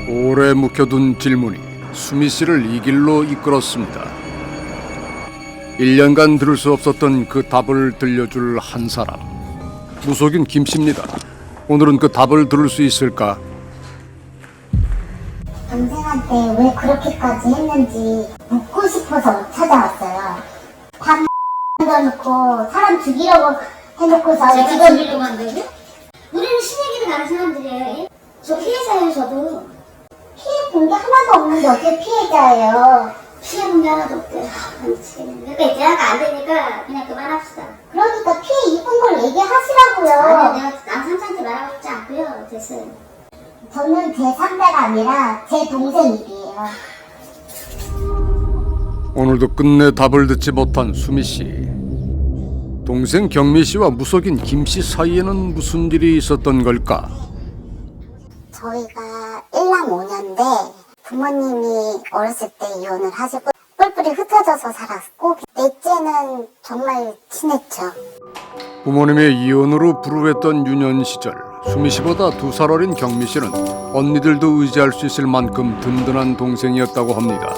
오래 묵혀둔 질문이 수미 씨를 이 길로 이끌었습니다. 1년간 들을 수 없었던 그 답을 들려줄 한 사람, 무속인 김 씨입니다. 오늘은 그 답을 들을 수 있을까? 동생한테 왜 그렇게까지 했는지 묻고 싶어서 찾아왔어요. 밥 넣어놓고 사람 죽이려고 해놓고서 제가 지금 죽이려고 한다고요? 우리는 신에게도 가는 사람들이에요. 저 피해자예요, 저도. 피해 본 게 하나도 없는데 어떻게 피해자예요? 피해 본 게 하나도 없대요. 미치겠네. 그러니까 이제 안 되니까 그냥 그만합시다. 그러니까 피해 입은 걸 얘기하시라고요. 아니, 내가 남삼한테 말하고 싶지 않고요. 됐어요. 저는 제 상대가 아니라 제 동생 일이에요. 오늘도 끝내 답을 듣지 못한 수미 씨. 동생 경미 씨와 무속인 김 씨 사이에는 무슨 일이 있었던 걸까? 저희가 1남 5년인데 부모님이 어렸을 때 이혼을 하시고 뿔뿔이 흩어져서 살았고 넷째는 정말 친했죠. 부모님의 이혼으로 불우했던 유년 시절, 수미 씨보다 2살 어린 경미 씨는 언니들도 의지할 수 있을 만큼 든든한 동생이었다고 합니다.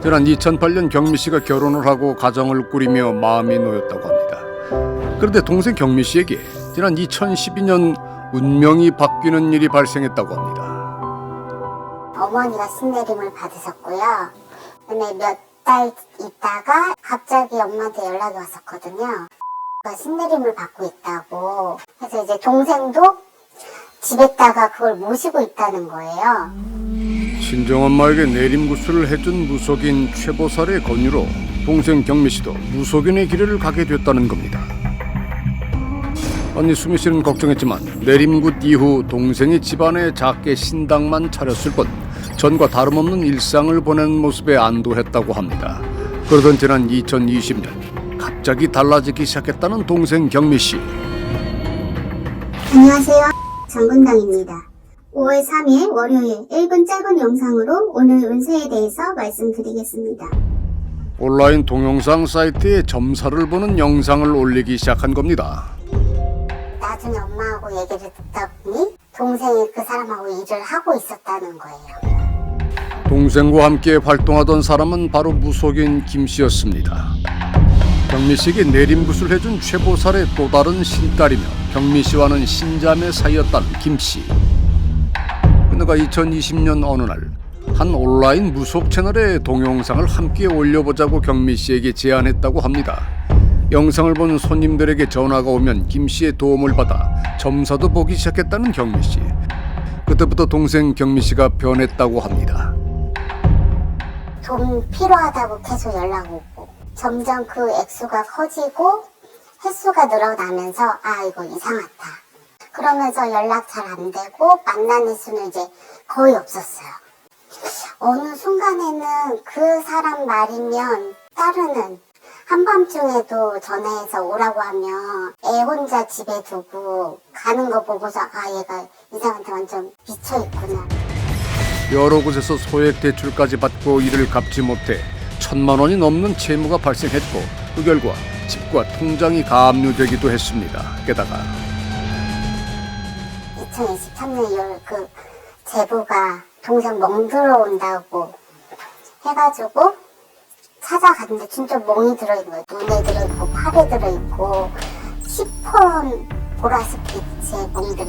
지난 2008년 경미 씨가 결혼을 하고 가정을 꾸리며 마음이 놓였다고 합니다. 그런데 동생 경미 씨에게 지난 2012년 운명이 바뀌는 일이 발생했다고 합니다. 어머니가 신내림을 받으셨고요. 근데 몇 달 있다가 갑자기 엄마한테 연락이 왔었거든요. 신내림을 받고 있다고. 그래서 이제 동생도 집에다가 그걸 모시고 있다는 거예요. 친정엄마에게 내림구슬을 해준 무속인 최보살의 권유로 동생 경미 씨도 무속인의 길을 가게 됐다는 겁니다. 언니 수미 씨는 걱정했지만 내림굿 이후 동생이 집안에 작게 신당만 차렸을 뿐 전과 다름없는 일상을 보낸 모습에 안도했다고 합니다. 그러던 지난 2020년 갑자기 달라지기 시작했다는 동생 경미 씨. 안녕하세요. 정근당입니다. 5월 3일 월요일 1분 짧은 영상으로 오늘 운세에 대해서 말씀드리겠습니다. 온라인 동영상 사이트에 점사를 보는 영상을 올리기 시작한 겁니다. 나중에 엄마하고 얘기를 듣다 보니 동생이 그 사람하고 일을 하고 있었다는 거예요. 동생과 함께 활동하던 사람은 바로 무속인 김 씨였습니다. 경미 씨에게 내림굿을 해준 최보살의 또 다른 신딸이며 경미 씨와는 신자매 사이였다는 김 씨. 그녀가 2020년 어느 날 한 온라인 무속 채널에 동영상을 함께 올려보자고 경미 씨에게 제안했다고 합니다. 영상을 본 손님들에게 전화가 오면 김 씨의 도움을 받아 점사도 보기 시작했다는 경미 씨. 그때부터 동생 경미 씨가 변했다고 합니다. 돈 필요하다고 계속 연락 오고 점점 그 액수가 커지고 횟수가 늘어나면서 아 이거 이상하다. 그러면서 연락 잘 안 되고 만나는 횟수는 이제 거의 없었어요. 어느 순간에는 그 사람 말이면 따르는 한밤중에도 전화해서 오라고 하면 애 혼자 집에 두고 가는 거 보고서 아 얘가 이상한테 완전 미쳐있구나. 여러 곳에서 소액 대출까지 받고 이를 갚지 못해 1,000만 원이 넘는 채무가 발생했고 그 결과 집과 통장이 가압류되기도 했습니다. 게다가 2023년 2월 그 제보가 동생 멍 들어온다고 해가지고 찾아갔는데 진짜 멍이 들어있는 거예요. 눈에 들어있고 팔에 들어있고 시폰 보라색 빛의 멍들이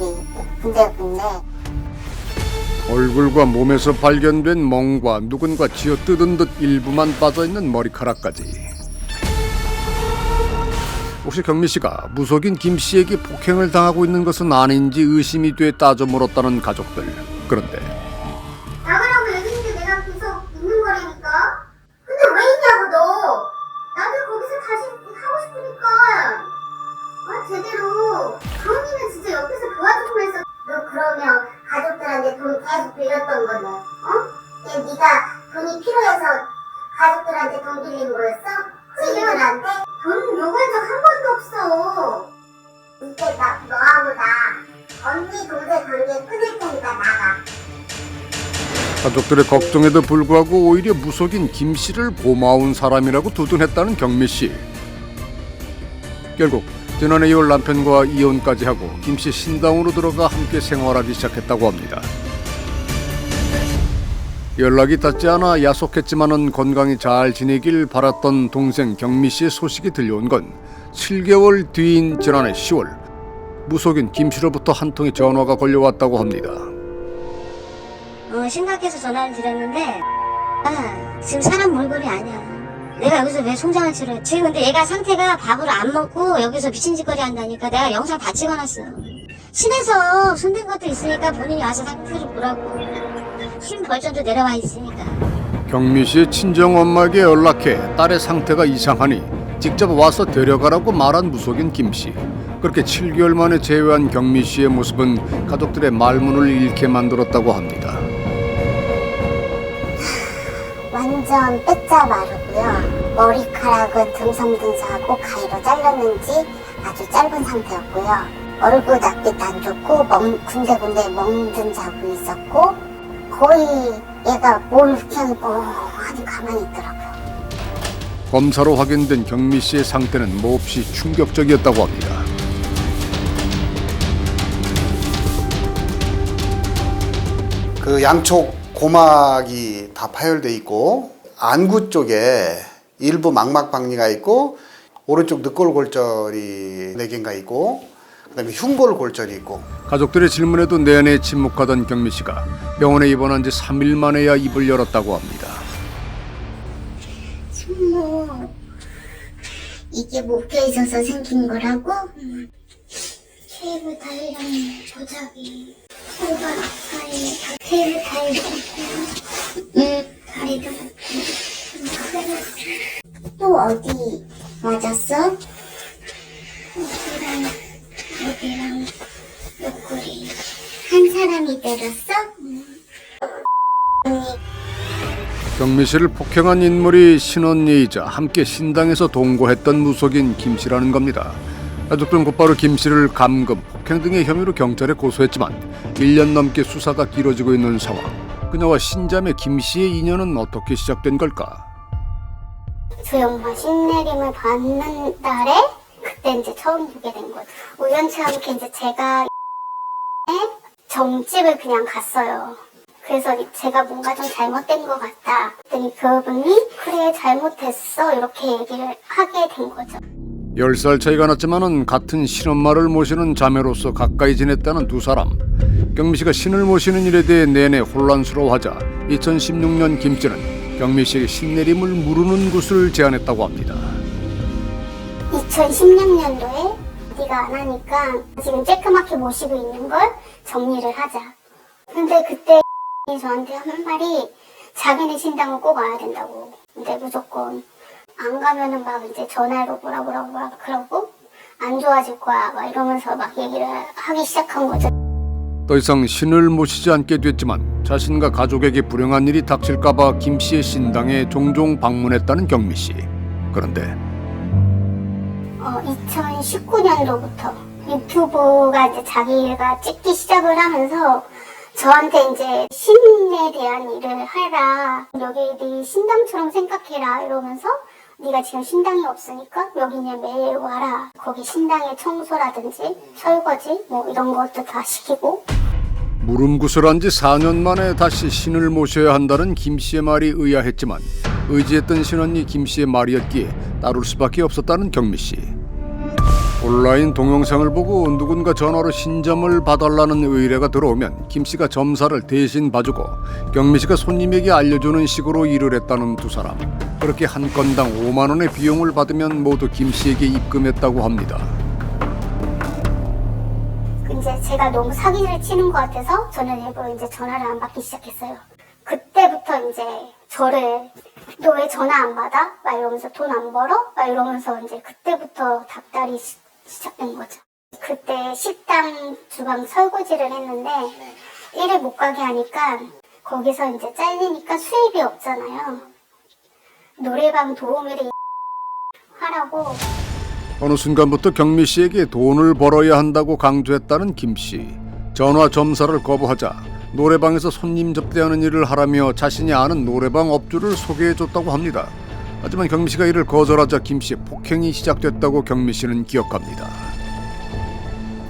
군데군데 얼굴과 몸에서 발견된 멍과 누군가 쥐어뜯은 듯 일부만 빠져있는 머리카락까지. 혹시 경미 씨가 무속인 김 씨에게 폭행을 당하고 있는 것은 아닌지 의심이 돼 따져 물었다는 가족들. 그런데 나가라고 얘기했는데 내가 계속 있는 거라니까. 근데 왜 있냐고 너. 나도 거기서 다시 하고 싶으니까. 아 제대로. 그언니는 진짜 옆에서 도와주고 했어. 너 그러면 가족들한테 돈 계속 빌렸던 거네. 어? 네가 돈이 필요해서 가족들한테 돈 빌린 거였어? 친구들한테? 돈 요구한 적 한 번도 없어. 이제 너하고 나 언니 동생 관계 끊을 테니까 나가. 가족들의 걱정에도 불구하고 오히려 무속인 김 씨를 고마운 사람이라고 두둔했다는 경미 씨. 결국 지난해 2월 남편과 이혼까지 하고 김 씨 신당으로 들어가 함께 생활하기 시작했다고 합니다. 연락이 닿지 않아 야속했지만은 건강히 잘 지내길 바랐던 동생 경미 씨의 소식이 들려온 건 7개월 뒤인 지난해 10월 무속인 김 씨로부터 한 통의 전화가 걸려왔다고 합니다. 심각해서 전화를 드렸는데 지금 사람 물건이 아니야. 내가 여기서 왜 송장을 치러 지금 근데 얘가 상태가 밥을 안 먹고 여기서 미친 짓거리 한다니까 내가 영상 다 찍어놨어. 신에서 손댄 것도 있으니까 본인이 와서 상태를 보라고. 흰 벌전도 내려와 있으니까. 경미 씨의 친정엄마에게 연락해 딸의 상태가 이상하니 직접 와서 데려가라고 말한 무속인 김 씨. 그렇게 7개월 만에 재회한 경미 씨의 모습은 가족들의 말문을 잃게 만들었다고 합니다. 완전 빼짜 마르고요. 머리카락은 듬성듬성하고 가위로 잘랐는지 아주 짧은 상태였고요. 얼굴 낯빛 안 좋고 군데군데 멍든 자국이 있었고 거의 얘가 뭘 그냥 멍하니 가만히 있더라고요. 검사로 확인된 경미 씨의 상태는 몹시 충격적이었다고 합니다. 그 양쪽 고막이 다 파열돼 있고 안구 쪽에 일부 망막박리가 있고 오른쪽 늑골골절이 4개인가 있고 그다음에 흉골골절이 있고. 가족들의 질문에도 내내 침묵하던 경미 씨가 병원에 입원한 지 3일 만에야 입을 열었다고 합니다. 승모 이게 목에 있어서 생긴 거라고? 케이블 타이랑 조작이 코가 사이 케이블 타이도 있고 다리도 또 어디 맞았어? 여기랑 옆구리 한 사람이 때렸어? 경미 씨를 폭행한 인물이 신언니이자 함께 신당에서 동거했던 무속인 김 씨라는 겁니다. 가족들은 곧바로 김 씨를 감금, 폭행 등의 혐의로 경찰에 고소했지만 1년 넘게 수사가 길어지고 있는 상황. 그녀와 신자매 김 씨의 인연은 어떻게 시작된 걸까? 조영마 신내림을 받는 날에 그때 이제 처음 보게 된 거죠. 우연치 않게 이제 제가 점집을 그냥 갔어요. 그래서 제가 뭔가 좀 잘못된 것 같다. 그랬더니 그분이 그래 잘못했어 이렇게 얘기를 하게 된 거죠. 10살 차이가 났지만은 같은 신엄마를 모시는 자매로서 가까이 지냈다는 두 사람. 경미 씨가 신을 모시는 일에 대해 내내 혼란스러워하자 2016년 김 씨는 경미 씨에게 신내림을 무르는 굿을 제안했다고 합니다. 2016년도에 네가 안 하니까 지금 쬐끄맣게 모시고 있는 걸 정리를 하자. 근데 그때 저한테 한 말이 자기네 신당은 꼭 와야 된다고. 근데 무조건 안 가면은 막 이제 전화로 뭐라 그러고 안 좋아질 거야 막 이러면서 막 얘기를 하기 시작한 거죠. 더 이상 신을 모시지 않게 됐지만 자신과 가족에게 불행한 일이 닥칠까봐 김 씨의 신당에 종종 방문했다는 경미 씨. 그런데 2019년도부터 유튜브가 이제 자기가 찍기 시작을 하면서 저한테 이제 신에 대한 일을 해라. 여기 네 신당처럼 생각해라 이러면서 네가 지금 신당이 없으니까 여기 그냥 매일 와라. 거기 신당의 청소라든지 설거지 뭐 이런 것도 다 시키고. 무름굿을 한 지 4년 만에 다시 신을 모셔야 한다는 김 씨의 말이 의아했지만 의지했던 신언니 김 씨의 말이었기에 따를 수밖에 없었다는 경미 씨. 온라인 동영상을 보고 누군가 전화로 신점을 봐달라는 의뢰가 들어오면 김 씨가 점사를 대신 봐주고 경미 씨가 손님에게 알려주는 식으로 일을 했다는 두 사람. 그렇게 한 건당 5만 원의 비용을 받으면 모두 김 씨에게 입금했다고 합니다. 이제 제가 너무 사기를 치는 것 같아서 저는 일부러 이제 전화를 안 받기 시작했어요. 그때부터 이제 저를 너 왜 전화 안 받아? 막 이러면서 돈 안 벌어? 막 이러면서 이제 그때부터 닭다리 시작된 거죠. 그때 식당 주방 설거지를 했는데 일을 못 가게 하니까 거기서 이제 잘리니까 수입이 없잖아요. 노래방 도우미를 하라고. 어느 순간부터 경미 씨에게 돈을 벌어야 한다고 강조했다는 김 씨. 전화 점사를 거부하자 노래방에서 손님 접대하는 일을 하라며 자신이 아는 노래방 업주를 소개해줬다고 합니다. 하지만 경미 씨가 이를 거절하자 김 씨의 폭행이 시작됐다고 경미 씨는 기억합니다.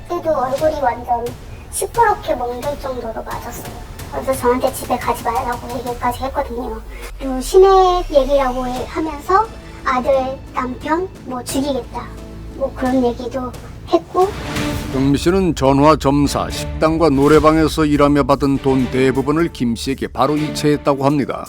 그래도 얼굴이 완전 시퍼렇게 멍들 정도로 맞았어요. 그래서 저한테 집에 가지 말라고 얘기까지 했거든요. 또 시댁 얘기라고 하면서 아들, 남편 뭐 죽이겠다 뭐 그런 얘기도 했고. 경미 씨는 전화, 점사, 식당과 노래방에서 일하며 받은 돈 대부분을 김 씨에게 바로 이체했다고 합니다.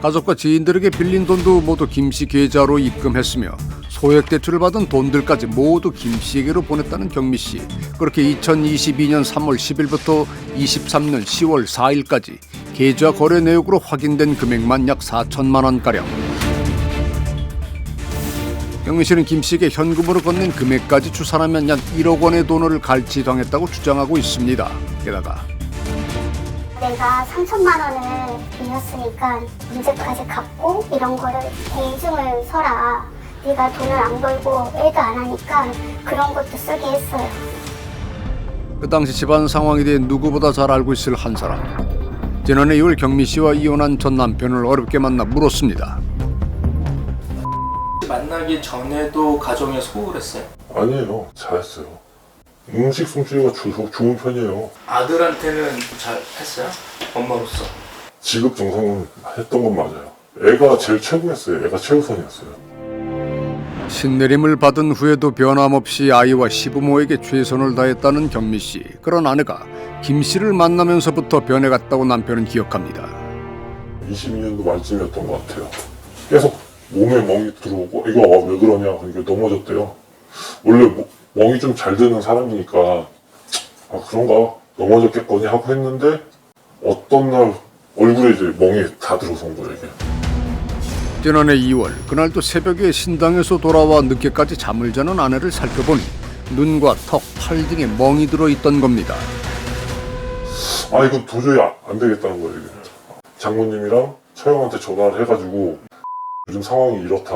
가족과 지인들에게 빌린 돈도 모두 김 씨 계좌로 입금했으며 소액 대출을 받은 돈들까지 모두 김 씨에게로 보냈다는 경미 씨. 그렇게 2022년 3월 10일부터 23년 10월 4일까지 계좌 거래 내역으로 확인된 금액만 약 4천만 원가량. 경미 씨는 김 씨에게 현금으로 건넨 금액까지 추산하면 약 1억 원의 돈을 갈취당했다고 주장하고 있습니다. 게다가 내가 3천만 원을 빌렸으니까 문제까지 갚고 이런 거를 공증을 서라. 네가 돈을 안 벌고 일도 안 하니까 그런 것도 쓰게 했어요. 그 당시 집안 상황에 대해 누구보다 잘 알고 있을 한 사람. 지난해 2월 경미 씨와 이혼한 전 남편을 어렵게 만나 물었습니다. 만나기 전에도 가정에 소홀 했어요? 아니에요. 잘했어요. 음식 솜씨가 좋은 편이에요. 아들한테는 잘 했어요? 엄마로서? 지급 정성은 했던 건 맞아요. 애가 제일 최고였어요. 애가 최우선이었어요. 신내림을 받은 후에도 변함없이 아이와 시부모에게 최선을 다했다는 경미 씨. 그런 아내가 김 씨를 만나면서부터 변해갔다고 남편은 기억합니다. 22년도 말쯤이었던 것 같아요. 계속 몸에 멍이 들어오고 이거 왜 그러냐 그러니까 넘어졌대요. 원래 멍이 좀 잘 드는 사람이니까 아 그런가 넘어졌겠거니 하고 했는데 어떤 날 얼굴에 이제 멍이 다 들어선 거예요 이게. 지난해 2월 그날도 새벽에 신당에서 돌아와 늦게까지 잠을 자는 아내를 살펴보니 눈과 턱, 팔 등에 멍이 들어있던 겁니다. 아 이건 도저히 안 되겠다는 거예요 이게. 장모님이랑 처형한테 전화를 해가지고 요즘 상황이 이렇다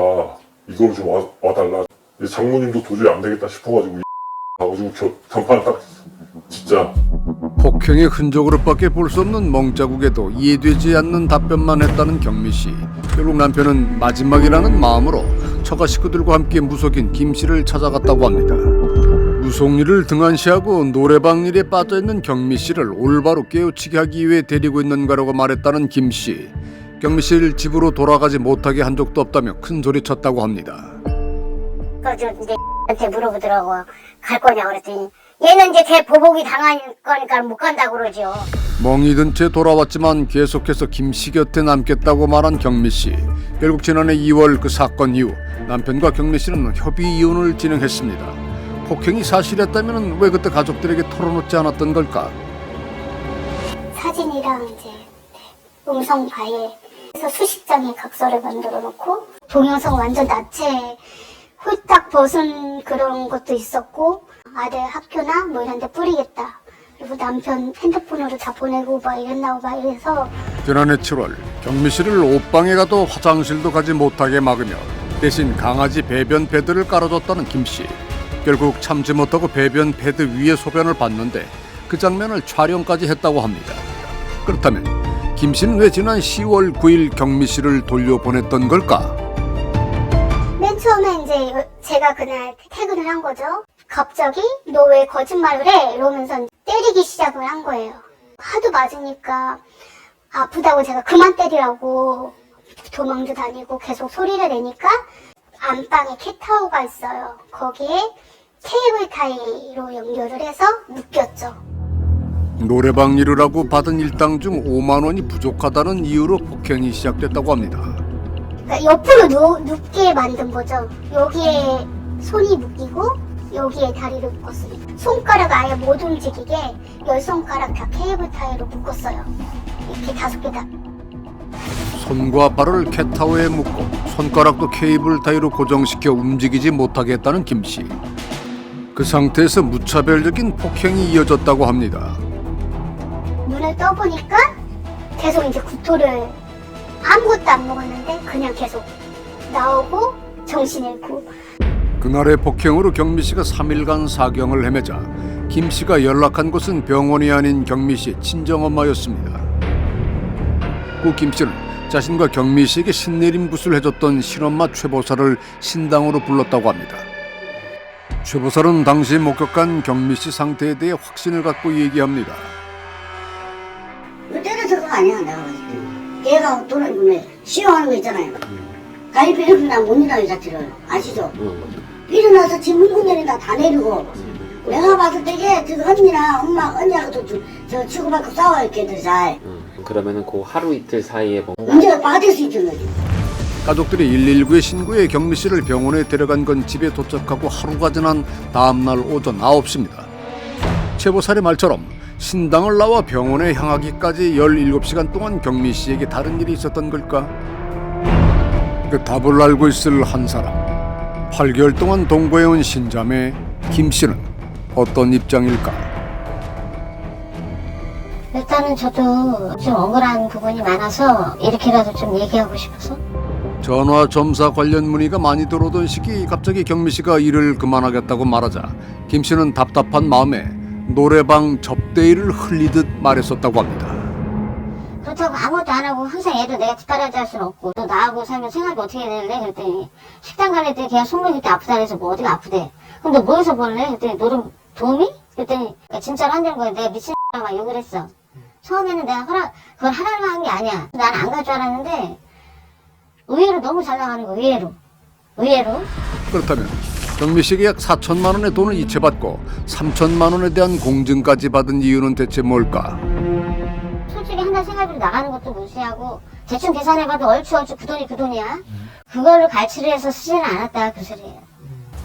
이걸 좀 와달라. 장모님도 도저히 안 되겠다 싶어가지고 가가지고 전판을 딱 진짜 폭행의 흔적으로밖에 볼 수 없는 멍자국에도 이해되지 않는 답변만 했다는 경미 씨. 결국 남편은 마지막이라는 마음으로 처가 식구들과 함께 무속인 김 씨를 찾아갔다고 합니다. 무속일을 등한시하고 노래방 일에 빠져있는 경미 씨를 올바로 깨우치게 하기 위해 데리고 있는 거라고 말했다는 김 씨. 경미 씨를 집으로 돌아가지 못하게 한 적도 없다며 큰 소리쳤다고 합니다. 그래서 이제 한테 물어보더라고. 갈 거냐 그랬더니 얘는 이제 대보복이 당할 거니까 못 간다고 그러죠. 멍이 든 채 돌아왔지만 계속해서 김 씨 곁에 남겠다고 말한 경미 씨. 결국 지난해 2월 그 사건 이후 남편과 경미 씨는 협의 이혼을 진행했습니다. 폭행이 사실이었다면 왜 그때 가족들에게 털어놓지 않았던 걸까? 사진이랑 이제 음성 파일에서 수십 장의 각서를 만들어 놓고 동영상 완전 나체 홀딱 벗은 그런 것도 있었고 아들 학교나 뭐 이런 데 뿌리겠다. 그리고 남편 핸드폰으로 다 보내고 막 이랬나 봐 이래서 지난해 7월 경미 씨를 옷방에 가도 화장실도 가지 못하게 막으며 대신 강아지 배변 패드를 깔아줬다는 김 씨. 결국 참지 못하고 배변 패드 위에 소변을 봤는데 그 장면을 촬영까지 했다고 합니다. 그렇다면 김 씨는 왜 지난 10월 9일 경미 씨를 돌려보냈던 걸까? 맨 처음에 이제 제가 그날 퇴근을 한 거죠. 갑자기 너 왜 거짓말을 해? 이러면서 때리기 시작을 한 거예요. 하도 맞으니까 아프다고 제가 그만 때리라고 도망도 다니고 계속 소리를 내니까 안방에 캣타워가 있어요. 거기에 케이블 타이로 연결을 해서 묶였죠. 노래방 일을 하고 받은 일당 중 5만 원이 부족하다는 이유로 폭행이 시작됐다고 합니다. 그러니까 옆으로 눕게 만든 거죠. 여기에 손이 묶이고 여기에 다리를 묶었어요. 손가락 아예 못 움직이게 10손가락 다 케이블 타이로 묶었어요. 이렇게 5개 다. 손과 발을 캣타워에 묶고 손가락도 케이블 타이로 고정시켜 움직이지 못하게 했다는 김 씨. 그 상태에서 무차별적인 폭행이 이어졌다고 합니다. 눈을 떠보니까 계속 이제 구토를 아무것도 안 먹었는데 그냥 계속 나오고 정신 잃고. 그날의 폭행으로 경미 씨가 3일간 사경을 헤매자 김 씨가 연락한 곳은 병원이 아닌 경미 씨의 친정엄마였습니다. 그 김 씨는 자신과 경미 씨에게 신내림 굿을 해줬던 신엄마 최보살을 신당으로 불렀다고 합니다. 최보살은 당시 목격한 경미 씨 상태에 대해 확신을 갖고 얘기합니다. 아니야 내가 봤을 때. 걔가 돈을 시험하는 거 있잖아요. 갈비 이렇게 나못 일어나요 자체를 아시죠? 일어나서 집 문고 내린다 다 내리고. 내가 봤을 때 걔 언니랑 엄마 언니하고 저 치고받고 싸워요 걔들 잘. 그러면은 그 하루 이틀 사이에 뭔가 문제가 빠질 수 있는 거지. 가족들이 119에 신고해 경미 씨를 병원에 데려간 건 집에 도착하고 하루가 지난 다음 날 오전 9시입니다. 최보살의 말처럼 신당을 나와 병원에 향하기까지 17시간 동안 경미 씨에게 다른 일이 있었던 걸까? 그 답을 알고 있을 한 사람. 8개월 동안 동거해온 신자매 김 씨는 어떤 입장일까? 일단은 저도 좀 억울한 부분이 많아서 이렇게라도 좀 얘기하고 싶어서. 전화 점사 관련 문의가 많이 들어오던 시기 갑자기 경미 씨가 일을 그만하겠다고 말하자 김 씨는 답답한 마음에 노래방 접대일을 흘리듯 말했었다고 합니다. 그렇다고 아무것도 안 하고 항상 애들 내가 뒷바라지 할 수는 없고 또 나하고 살면 생활이 어떻게 될래? 그랬더니 식당 갈 때 걔가 손목이 아프다 그래서 뭐 어디가 아프대. 근데 뭐해서 볼래? 그랬더니 노름 도우미? 그랬더니 진짜로 한다는 거야. 내가 미친 막 욕을 했어. 처음에는 내가 그걸 하라고 한 게 아니야. 난 안 갈 줄 알았는데 의외로 너무 잘 나가는 거 의외로. 그렇다면 경미 씨에게 약 4천만 원의 돈을 이체받고 3천만 원에 대한 공증까지 받은 이유는 대체 뭘까? 솔직히 한 달 생활비로 나가는 것도 무시하고 대충 계산해봐도 얼추 그 돈이 그 돈이야. 그거를 갈취를 해서 쓰지는 않았다 그 소리예요.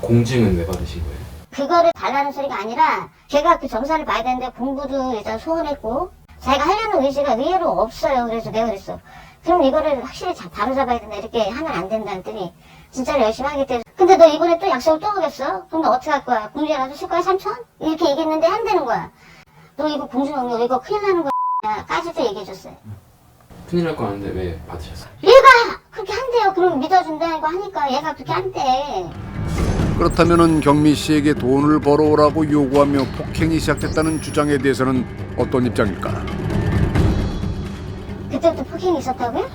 공증은 왜 받으신 거예요? 그거를 달라는 소리가 아니라 걔가 그 정사를 봐야 되는데 공부도 일단 소원했고 자기가 하려는 의지가 의외로 없어요. 그래서 내가 그랬어. 그럼 이거를 확실히 바로 잡아야 된다. 이렇게 하면 안 된다 했더니 진짜로 열심히 하겠대. 근데 너 이번에 또 약속을 또 오겠어? 그럼 너 어떻게 할 거야? 공주라도 쓸 거야? 3천? 이렇게 얘기했는데 한다는 거야. 너 이거 공주 없냐? 이거 큰일 나는 거야. 까지도 얘기해줬어요. 큰일 날 거 아는데 왜 받으셨어요? 얘가 그렇게 한대요. 그럼 믿어준다 이거 하니까 얘가 그렇게 한대. 그렇다면 경미 씨에게 돈을 벌어오라고 요구하며 폭행이 시작됐다는 주장에 대해서는 어떤 입장일까? 그때부터 폭행이 있었다고요?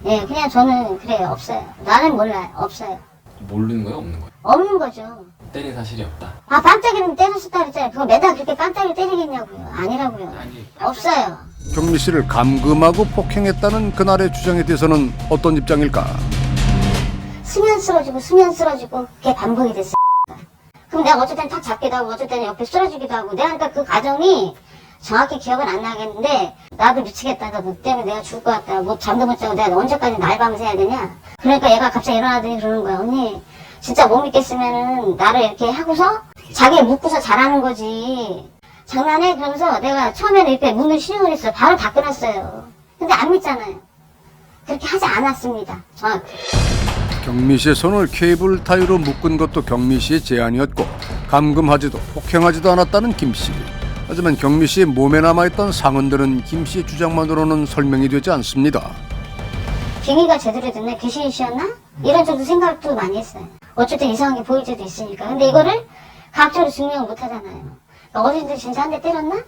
예, 그냥 저는 그래요. 없어요. 나는 몰라요. 없어요. 모르는 거예요? 없는 거예요? 없는 거죠. 때린 사실이 없다. 아, 깜짝이는 때렸었다 그랬잖아요. 그거 매달 그렇게 깜짝이 때리겠냐고요. 아니라고요. 없어요. 경미 씨를 감금하고 폭행했다는 그날의 주장에 대해서는 어떤 입장일까? 수면 쓰러지고 그게 반복이 됐어요. 그럼 내가 어쩔 땐 탁 잡기도 하고 어쩔 때는 옆에 쓰러지기도 하고 내가 그러니까 그 과정이 정확히 기억은 안 나겠는데 나도 미치겠다. 너 때문에 내가 죽을 것 같다. 뭐 잠도 못 자고 내가 언제까지 날밤새 해야 되냐. 그러니까 얘가 갑자기 일어나더니 그러는 거야. 언니 진짜 못 믿겠으면은 나를 이렇게 하고서 자기 묻고서 잘하는 거지. 장난해? 그러면서 내가 처음에는 이렇게 문을 신용을 했어요. 바로 다 끊었어요. 근데 안 믿잖아요. 그렇게 하지 않았습니다. 정확히. 경미 씨의 손을 케이블 타이로 묶은 것도 경미 씨의 제안이었고 감금하지도 폭행하지도 않았다는 김 씨. 하지만 경미 씨의 몸에 남아있던 상흔들은 김 씨의 주장만으로는 설명이 되지 않습니다. 빙의가 제대로 됐나? 귀신이셨나? 이런 정도 생각도 많이 했어요. 어쨌든 이상한 게 보일 때도 있으니까. 근데 이거를 과학적으로 증명을 못 하잖아요. 어르신들 진짜 한 대 때렸나?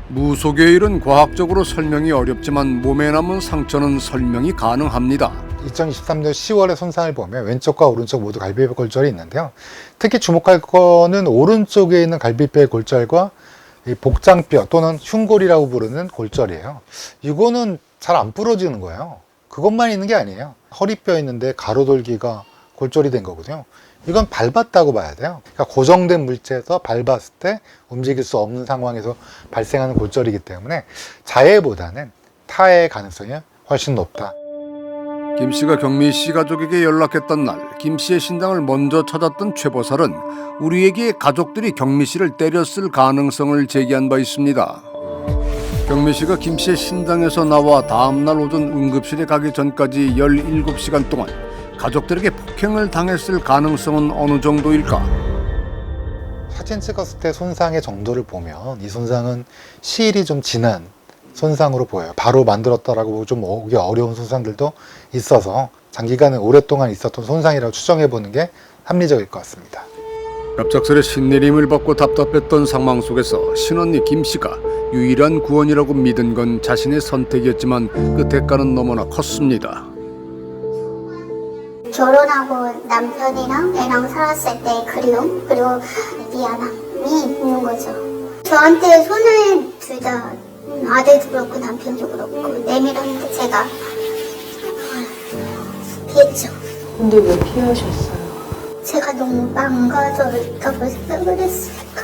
무속의 일은 과학적으로 설명이 어렵지만 몸에 남은 상처는 설명이 가능합니다. 2023년 10월의 손상을 보면 왼쪽과 오른쪽 모두 갈비뼈 골절이 있는데요. 특히 주목할 거는 오른쪽에 있는 갈비뼈의 골절과 이 복장뼈 또는 흉골이라고 부르는 골절이에요. 이거는 잘 안 부러지는 거예요. 그것만 있는 게 아니에요. 허리뼈 있는데 가로돌기가 골절이 된 거거든요. 이건 밟았다고 봐야 돼요. 그러니까 고정된 물체에서 밟았을 때 움직일 수 없는 상황에서 발생하는 골절이기 때문에 자해보다는 타해의 가능성이 훨씬 높다. 김 씨가 경미 씨 가족에게 연락했던 날 김 씨의 신당을 먼저 찾았던 최보살은 우리에게 가족들이 경미 씨를 때렸을 가능성을 제기한 바 있습니다. 경미 씨가 김 씨의 신당에서 나와 다음 날 오전 응급실에 가기 전까지 17시간 동안 가족들에게 폭행을 당했을 가능성은 어느 정도일까? 사진 찍었을 때 손상의 정도를 보면 이 손상은 시일이 좀 지난 손상으로 보여요. 바로 만들었다라고 좀 오기 어려운 손상들도 있어서 장기간에 오랫동안 있었던 손상이라고 추정해보는 게 합리적일 것 같습니다. 갑작스레 신내림을 받고 답답했던 상황 속에서 신언니 김 씨가 유일한 구원이라고 믿은 건 자신의 선택이었지만 그 대가는 너무나 컸습니다. 결혼하고 남편이랑 애랑 살았을 때의 그리움 그리고 미안함이 있는 거죠. 저한테 손을 둘 다 아들도 그렇고 남편도 그렇고 내밀었는데 제가 피했죠. 근데 왜 피하셨어요? 제가 너무 망가져있다고 생각을 했으니까.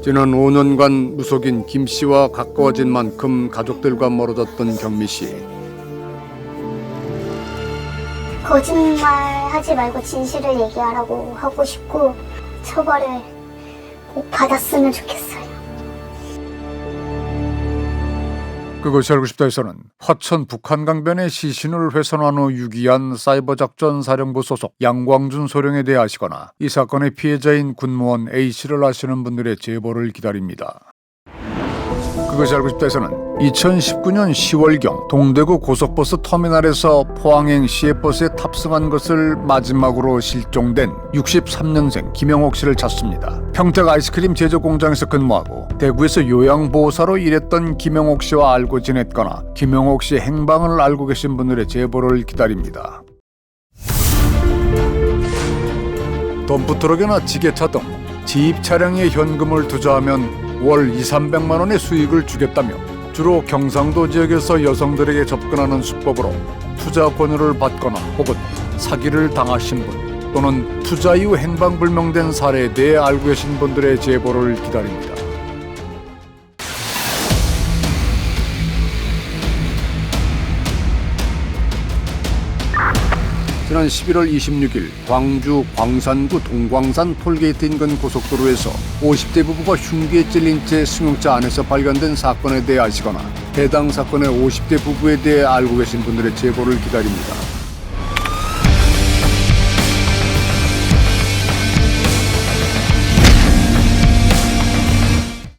지난 5년간 무속인 김 씨와 가까워진 만큼 가족들과 멀어졌던 경미 씨. 거짓말 하지 말고 진실을 얘기하라고 하고 싶고 처벌을 꼭 받았으면 좋겠어요. 그것이 알고 싶다에서는 화천 북한강변의 시신을 훼손한 후 유기한 사이버작전사령부 소속 양광준 소령에 대해 아시거나 이 사건의 피해자인 군무원 A씨를 아시는 분들의 제보를 기다립니다. 그것이 알고 싶다에서는 2019년 10월경 동대구 고속버스 터미널에서 포항행 시외버스에 탑승한 것을 마지막으로 실종된 63년생 김영옥 씨를 찾습니다. 평택 아이스크림 제조 공장에서 근무하고 대구에서 요양보호사로 일했던 김영옥 씨와 알고 지냈거나 김영옥 씨의 행방을 알고 계신 분들의 제보를 기다립니다. 덤프트럭이나 지게차 등 지입 차량에 현금을 투자하면 월 200~300만 원의 수익을 주겠다며 주로 경상도 지역에서 여성들에게 접근하는 수법으로 투자 권유를 받거나 혹은 사기를 당하신 분 또는 투자 이후 행방불명된 사례에 대해 알고 계신 분들의 제보를 기다립니다. 지난 11월 26일 광주 광산구 동광산 톨게이트 인근 고속도로에서 50대 부부가 흉기에 찔린 채 승용차 안에서 발견된 사건에 대해 아시거나 해당 사건의 50대 부부에 대해 알고 계신 분들의 제보를 기다립니다.